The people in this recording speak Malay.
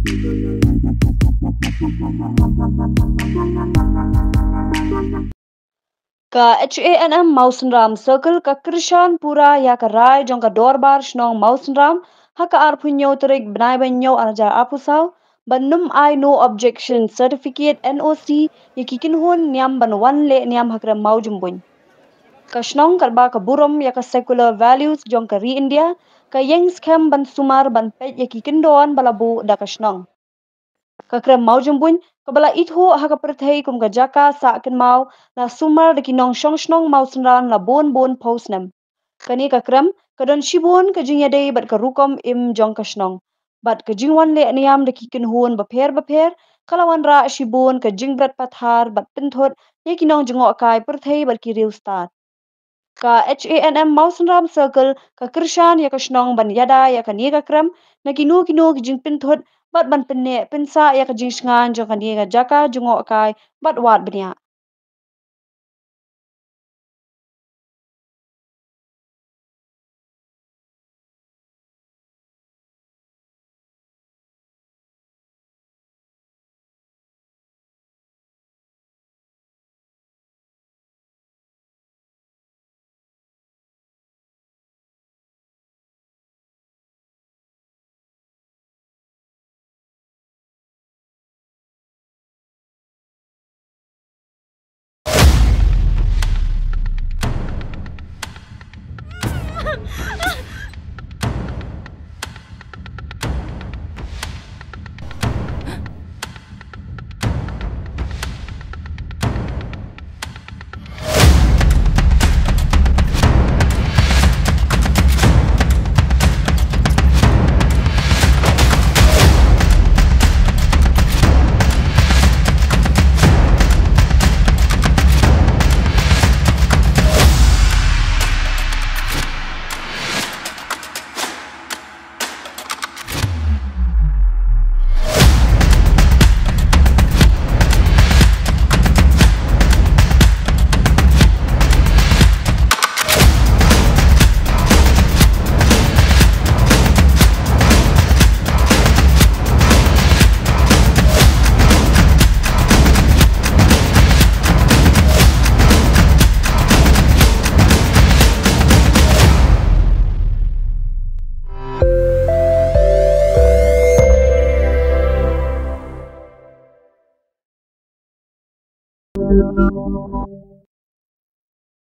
Ka HANM Mausenram Circle ka Krishan Pura ya ka Rai jong ka Dorbar Shnong Mausenram haka arpunyo terik benai banyo anajar apusau banum I no objection certificate NOC yakikin hun niam ban wan le niam hakram maujumbun. Kashnong kalba ka burom ya ka secular values jong ka ri India ka yang scam ban sumar ban pet yakikin doan balabu da kashnong. Kakram mau jumbun kabala itho haka perthai kum ka jaka sa ken mau na sumar de kinong shongshnong mau sunran la bon posnam kani kakram kadon shibun ka jinya dei bat ka rukom im jong kashnong bat ka jingwan le niam de kikin hun ba pher kalawan ra shibun ka jingbrat pathar bat pinthot ye kinong jingo kai perthai bat ki real start ka HANM Mausenram Circle ka Krishan ya kashnong ban yada ya kani kakram na kinu ki jing pinthot bat ban penne pinsa ya ka jing shngan jo kani ga jaka jungo kai bat wat bnya.